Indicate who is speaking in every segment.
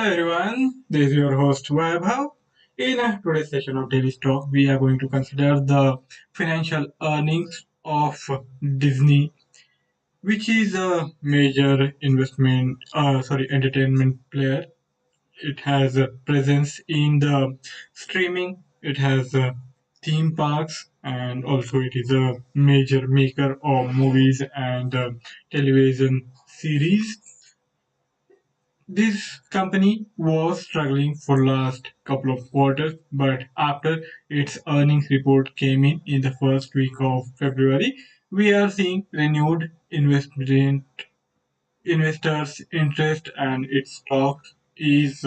Speaker 1: everyone, this is your host Vaibhav. In today's session of Daily Talk, we are going to consider the financial earnings of Disney, which is a major entertainment player. It has a presence in the streaming, it has theme parks, and also it is a major maker of movies and television series. This company was struggling for last couple of quarters, but after its earnings report came in the first week of February, we are seeing renewed investors' interest, and its stock is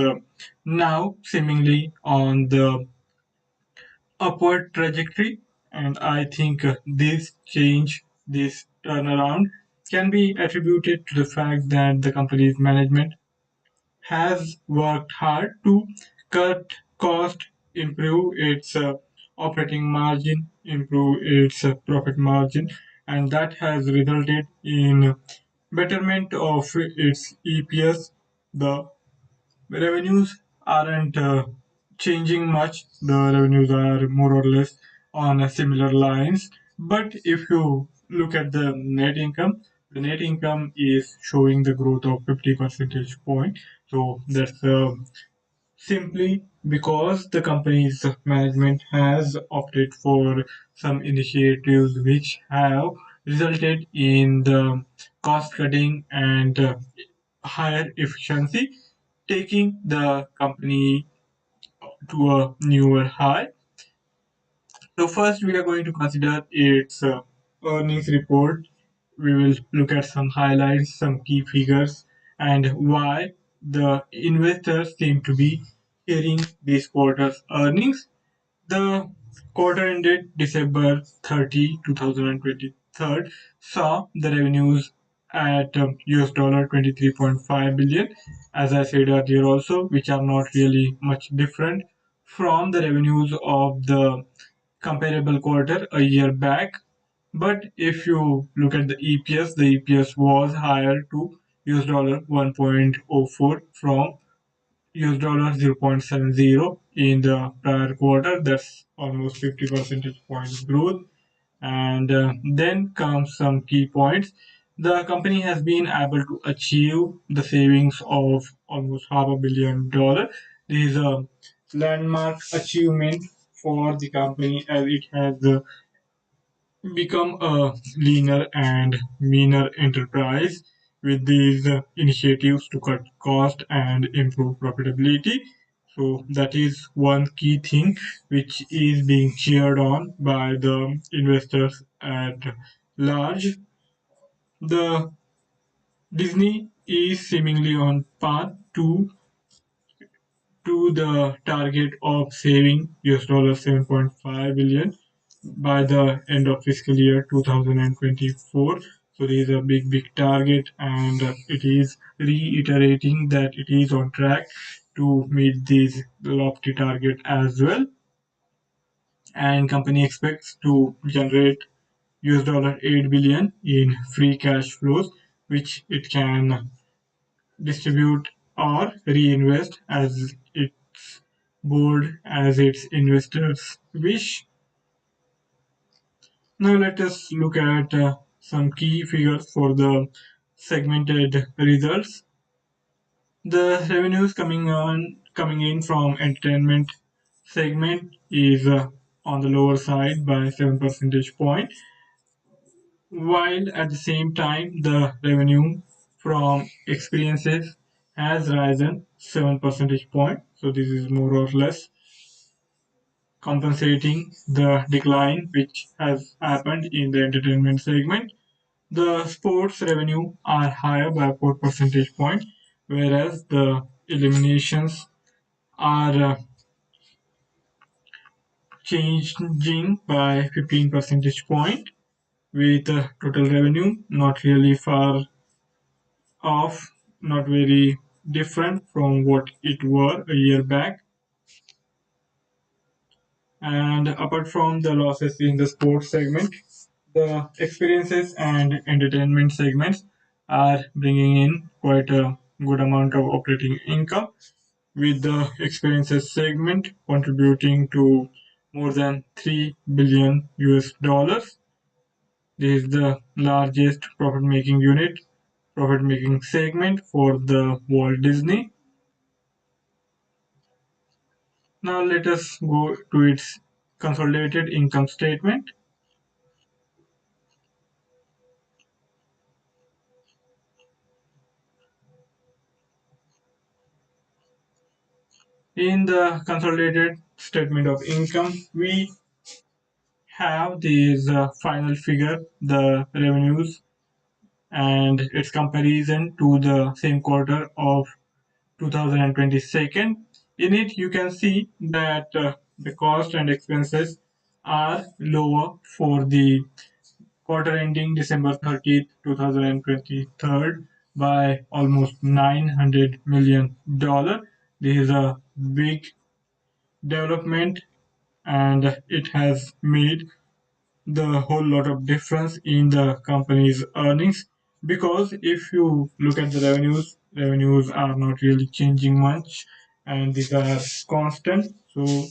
Speaker 1: now seemingly on the upward trajectory. And I think this turnaround, can be attributed to the fact that the company's management has worked hard to cut cost, improve its operating margin, improve its profit margin, and that has resulted in betterment of its EPS. The revenues aren't changing much. The revenues are more or less on a similar lines. But if you look at the net income is showing the growth of 50 percentage point. So that's simply because the company's management has opted for some initiatives which have resulted in the cost cutting and higher efficiency, taking the company to a newer high. So first we are going to consider its earnings report. We will look at some highlights, some key figures, and why the investors seem to be hearing this quarter's earnings. The quarter ended December 30, 2023, saw the revenues at US dollar 23.5 billion, as I said earlier also, which are not really much different from the revenues of the comparable quarter a year back. But if you look at the EPS was higher to US dollar 1.04 from US dollar 0.70 in the prior quarter. That's almost 50 percentage points growth. And then comes some key points. The company has been able to achieve the savings of almost $500 million. This is a landmark achievement for the company, as it has become a leaner and meaner enterprise with these initiatives to cut cost and improve profitability. So that is one key thing which is being cheered on by the investors at large. The Disney is seemingly on path to the target of saving US dollar 7.5 billion by the end of fiscal year 2024. So there is a big target, and it is reiterating that it is on track to meet this lofty target as well. And company expects to generate US dollar 8 billion in free cash flows, which it can distribute or reinvest as its board, as its investors wish. Now let us look at some key figures for the segmented results. The revenues coming in from entertainment segment is on the lower side by 7 percentage point, while at the same time the revenue from experiences has risen 7 percentage point. So this is more or less compensating the decline which has happened in the entertainment segment. The sports revenue are higher by 4 percentage point, whereas the eliminations are changing by 15 percentage point, with total revenue not really far off, not very different from what it were a year back. And apart from the losses in the sports segment, the experiences and entertainment segments are bringing in quite a good amount of operating income. with the experiences segment contributing to more than 3 billion US dollars. This is the largest profit making unit, profit making segment for the Walt Disney. Now let us go to its consolidated income statement. In the consolidated statement of income, we have this final figure, the revenues, and its comparison to the same quarter of 2022. In it, you can see that the cost and expenses are lower for the quarter ending December 30th, 2023 by almost $900 million. This is a big development and it has made the whole lot of difference in the company's earnings, because if you look at the revenues are not really changing much and these are constant. So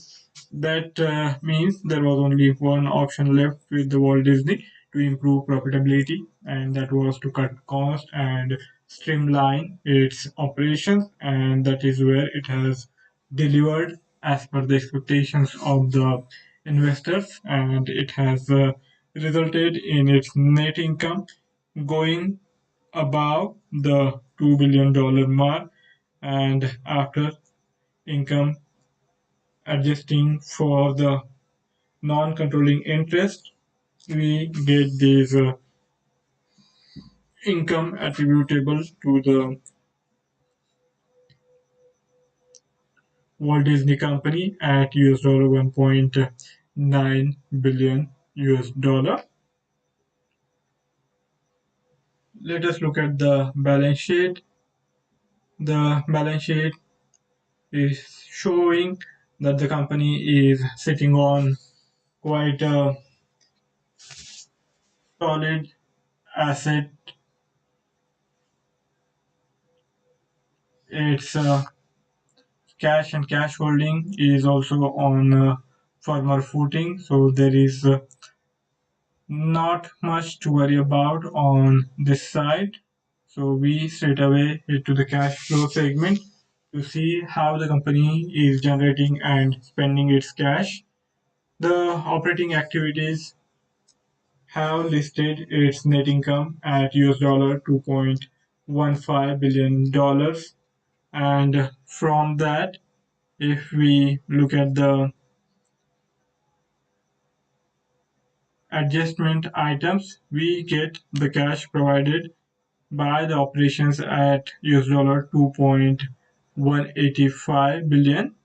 Speaker 1: that means there was only one option left with the Walt Disney to improve profitability, and that was to cut cost and streamline its operations, and that is where it has delivered as per the expectations of the investors, and it has resulted in its net income going above the $2 billion mark, and after income adjusting for the non-controlling interest, we get this income attributable to the Walt Disney Company at $1.9 billion US dollar. Let us look at the balance sheet. The balance sheet is showing that the company is sitting on quite a solid asset. Its cash and cash holding is also on firmer footing, so there is not much to worry about on this side. So we straight away head to the cash flow segment to see how the company is generating and spending its cash. The operating activities have listed its net income at $2.15 billion. And from that, if we look at the adjustment items, we get the cash provided by the operations at $2.185 billion.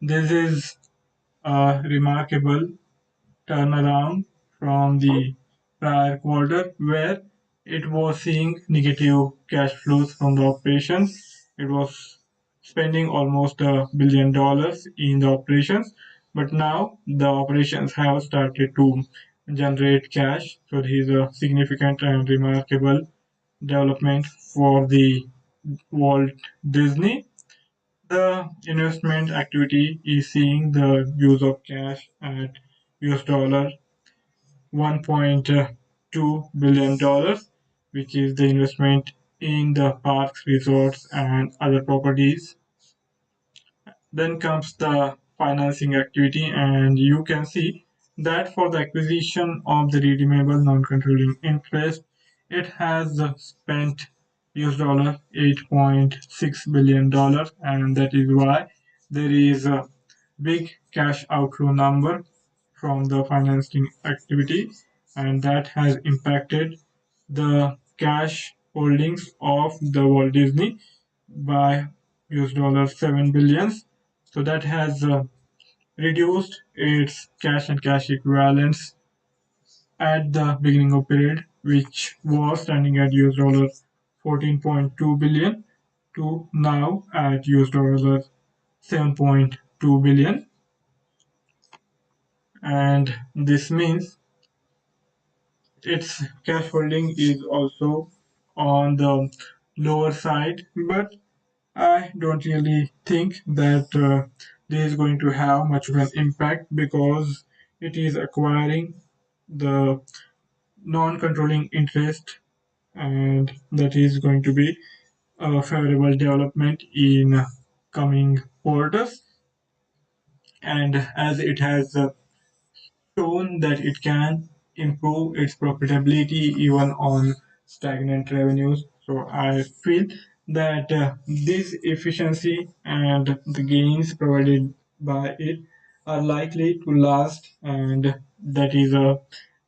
Speaker 1: This is a remarkable turnaround from the prior quarter, where it was seeing negative cash flows from the operations. It was spending almost $1 billion in the operations, but now the operations have started to generate cash. So this is a significant and remarkable development for the Walt Disney. The investment activity is seeing the use of cash at US $1.2 billion, which is the investment in the parks, resorts, and other properties. Then comes the financing activity, and you can see that for the acquisition of the redeemable non-controlling interest, it has spent $8.6 billion, and that is why there is a big cash outflow number from the financing activity, and that has impacted the cash holdings of the Walt Disney by $7 billion. So that has reduced its cash and cash equivalents at the beginning of period, which was standing at $14.2 billion to now at $7.2 billion. And this means its cash holding is also on the lower side, but I don't really think that this is going to have much of an impact because it is acquiring the non-controlling interest, and that is going to be a favorable development in coming quarters. And as it has shown that it can improve its profitability even on stagnant revenues. So I feel that this efficiency and the gains provided by it are likely to last, and that is a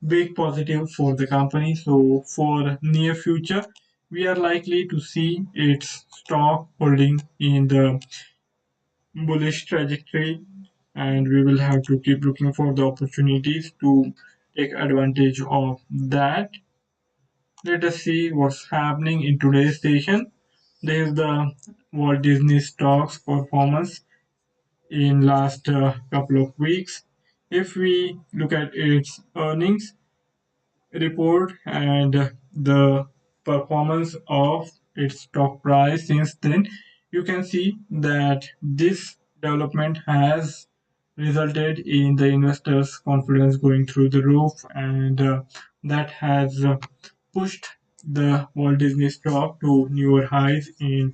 Speaker 1: big positive for the company. So for near future, we are likely to see its stock holding in the bullish trajectory, and we will have to keep looking for the opportunities to take advantage of that. Let us see what's happening in today's session. There is the Walt Disney stocks performance in last couple of weeks. If we look at its earnings report and the performance of its stock price since then, you can see that this development has resulted in the investors' confidence going through the roof, and that has pushed the Walt Disney stock to newer highs in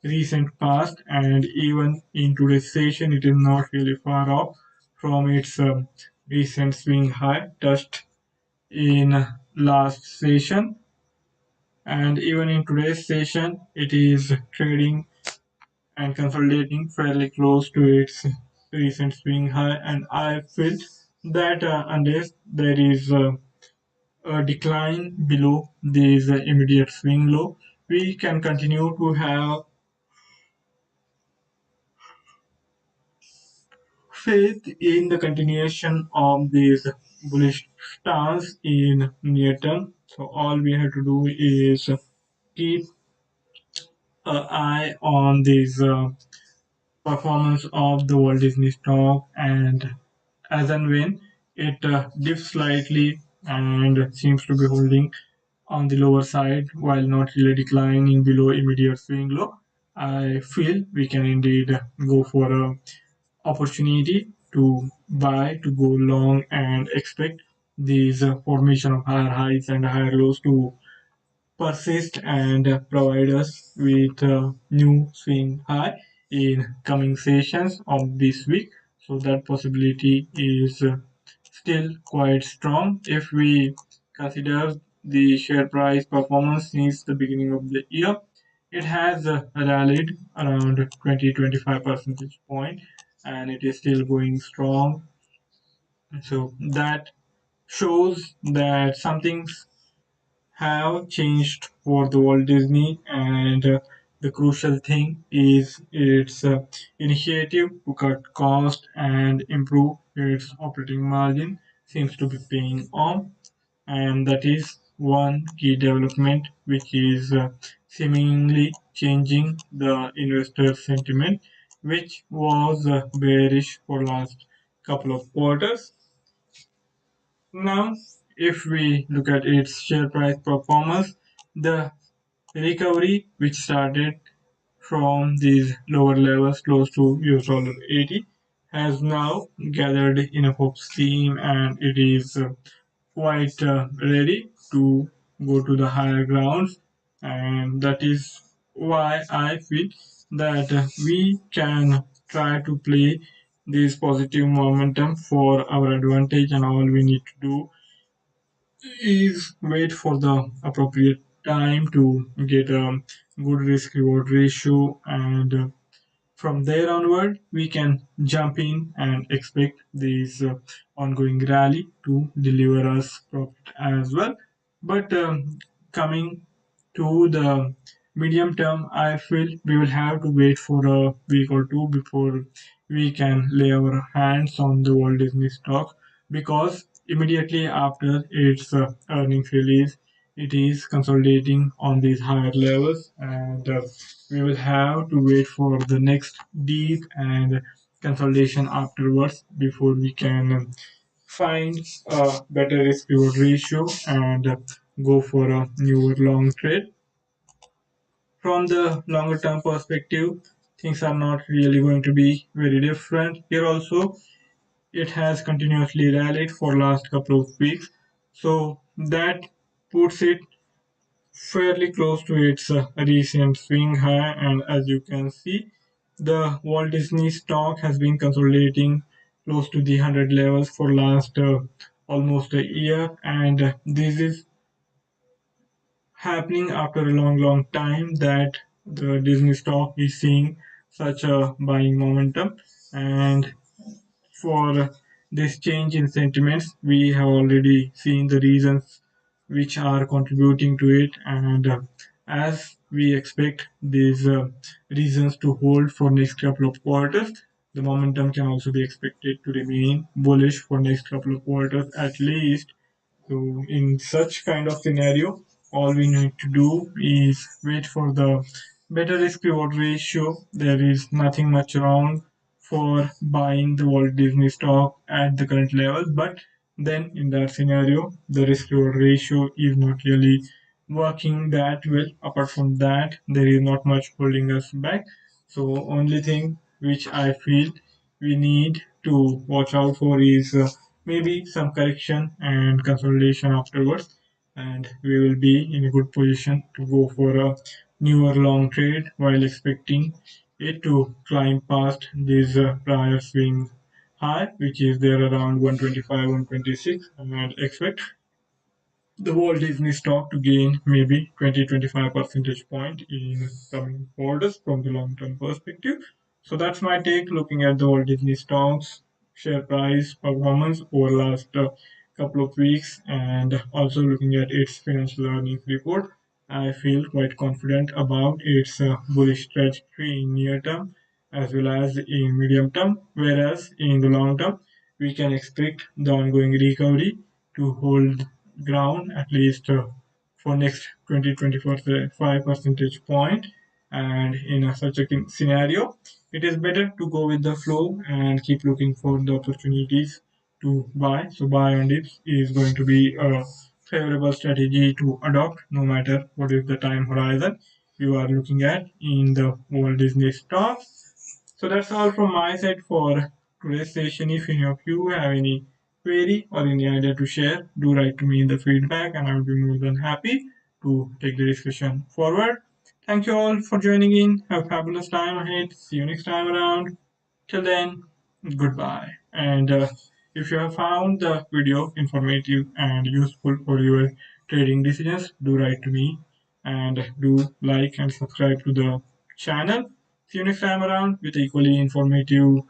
Speaker 1: recent past, and even in today's session, it is not really far off from its recent swing high touched in last session, and even in today's session it is trading and consolidating fairly close to its recent swing high. And I feel that unless there is a decline below this immediate swing low, we can continue to have faith in the continuation of this bullish stance in near term. So all we have to do is keep eye on this performance of the Walt Disney stock, and as and when it dips slightly and seems to be holding on the lower side while not really declining below immediate swing low, I feel we can indeed go for a opportunity to buy, to go long, and expect these formation of higher highs and higher lows to persist and provide us with a new swing high in coming sessions of this week. So that possibility is still quite strong if we consider the share price performance since the beginning of the year. It has rallied around 20-25 percentage point, and it is still going strong. So that shows that something have changed for the Walt Disney, and the crucial thing is its initiative to cut cost and improve its operating margin seems to be paying off, and that is one key development which is seemingly changing the investor sentiment, which was bearish for last couple of quarters. Now, if we look at its share price performance, the recovery which started from these lower levels close to $80 has now gathered enough of steam, and it is quite ready to go to the higher grounds, and that is why I feel that we can try to play this positive momentum for our advantage, and all we need to do is wait for the appropriate time to get a good risk reward ratio, and from there onward we can jump in and expect this ongoing rally to deliver us profit as well. But coming to the medium term, I feel we will have to wait for a week or two before we can lay our hands on the Walt Disney stock, because immediately after its earnings release, it is consolidating on these higher levels, and we will have to wait for the next deep and consolidation afterwards before we can find a better risk reward ratio and go for a newer long trade. from the longer term perspective, things are not really going to be very different. Here also, it has continuously rallied for last couple of weeks, so that puts it fairly close to its recent swing high. And as you can see, the Walt Disney stock has been consolidating close to the 100 levels for last almost a year, and this is happening after a long time that the Disney stock is seeing such a buying momentum. And for this change in sentiments, we have already seen the reasons which are contributing to it, and as we expect these reasons to hold for next couple of quarters, the momentum can also be expected to remain bullish for next couple of quarters at least. So in such kind of scenario, all we need to do is wait for the better risk reward ratio. There is nothing much wrong for buying the Walt Disney stock at the current level, but then in that scenario, the risk reward ratio is not really working that well. Apart from that, there is not much holding us back. So only thing which I feel we need to watch out for is maybe some correction and consolidation afterwards, and we will be in a good position to go for a newer long trade while expecting it to climb past this prior swing high, which is there around 125, 126, and expect the Walt Disney stock to gain maybe 20-25 percentage point in coming quarters from the long term perspective. So that's my take looking at the Walt Disney stocks share price performance over last couple of weeks, and also looking at its financial earnings report. I feel quite confident about its bullish trajectory in near term as well as in medium term, whereas in the long term we can expect the ongoing recovery to hold ground at least for next 20-25 percentage point. And in such a scenario, it is better to go with the flow and keep looking for the opportunities to buy. So buy on dips is going to be a favorable strategy to adopt no matter what is the time horizon you are looking at in the Walt Disney stocks. So that's all from my side for today's session. If any of you have any query or any idea to share, do write to me in the feedback and I will be more than happy to take the discussion forward. Thank you all for joining in. Have a fabulous time ahead. See you next time around. Till then, goodbye. And if you have found the video informative and useful for your trading decisions, do write to me and do like and subscribe to the channel. See you next time around with equally informative